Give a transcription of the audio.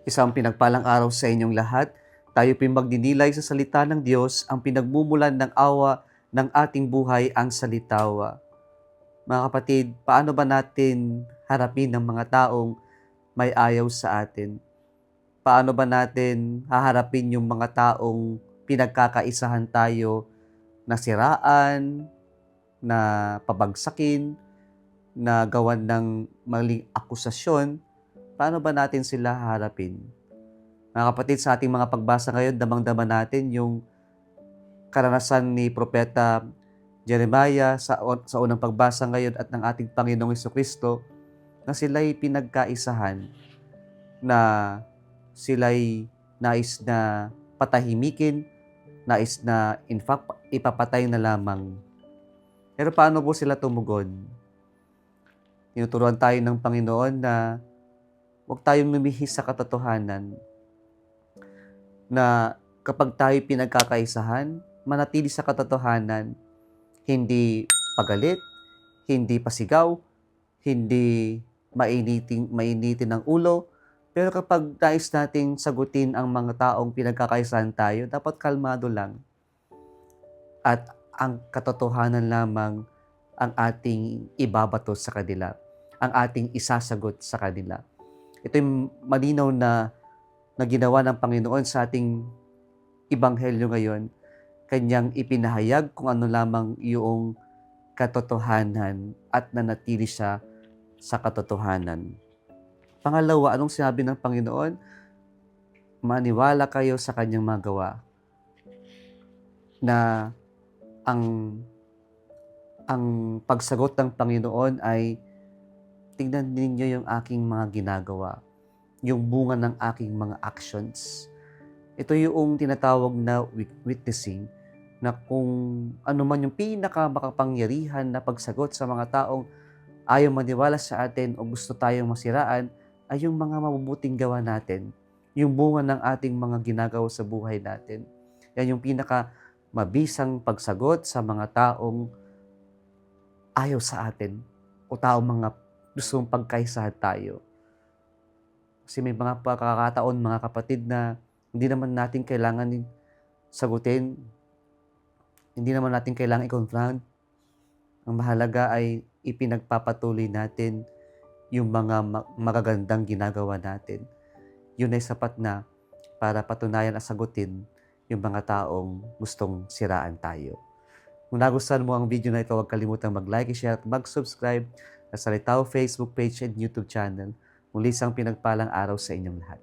Isang pinagpalang araw sa inyong lahat. Tayo po'y magdinilay sa salita ng Diyos, ang pinagmumulan ng awa ng ating buhay ang salitawa. Mga kapatid, paano ba natin harapin ang mga taong may ayaw sa atin? Paano ba natin haharapin yung mga taong pinagkakaisahan tayo na siraan, na pabagsakin, na gawan ng maling akusasyon? Paano ba natin sila haharapin? Mga kapatid, sa ating mga pagbasa ngayon, damang-dama natin yung karanasan ni Propeta Jeremiah sa unang pagbasa ngayon at ng ating Panginoong Jesucristo na sila'y pinagkaisahan, na sila'y nais na patahimikin, nais na in fact ipapatay na lamang. Pero paano po sila tumugon? Tinuturuan tayo ng Panginoon na huwag tayong lumihis sa katotohanan, na kapag tayo pinagkakaisahan, manatili sa katotohanan, hindi pagalit, hindi pasigaw, hindi mainitin ang ulo. Pero kapag nais nating sagutin ang mga taong pinagkakaisahan tayo, dapat kalmado lang. At ang katotohanan lamang ang ating ibabato sa kanila, ang ating isasagot sa kanila. Ito yung malinaw na ginawa ng Panginoon sa ating Ebanghelyo ngayon. Kanyang ipinahayag kung ano lamang yung katotohanan at nanatili siya sa katotohanan. Pangalawa, anong sinabi ng Panginoon? Maniwala kayo sa kanyang magawa, na ang pagsagot ng Panginoon ay, tingnan ninyo yung aking mga ginagawa, yung bunga ng aking mga actions. Ito yung tinatawag na witnessing, na kung ano man yung pinakamakapangyarihan na pagsagot sa mga taong ayaw maniwala sa atin o gusto tayong masiraan, ay yung mga mabubuting gawa natin, yung bunga ng ating mga ginagawa sa buhay natin. Yan yung mabisang pagsagot sa mga taong ayaw sa atin o taong mga gustong pagkaisahan tayo. Kasi may mga pagkakataon, mga kapatid, na hindi naman natin kailangan sagutin, hindi naman natin kailangan i-confront. Ang mahalaga ay ipinagpapatuloy natin yung mga magagandang ginagawa natin. Yun ay sapat na para patunayan at sagutin yung mga taong gustong siraan tayo. Kung nagustuhan mo ang video na ito, huwag kalimutang mag-like, share at mag-subscribe sa Salitaw Facebook page and YouTube channel. Muli isang pinagpalang araw sa inyong lahat.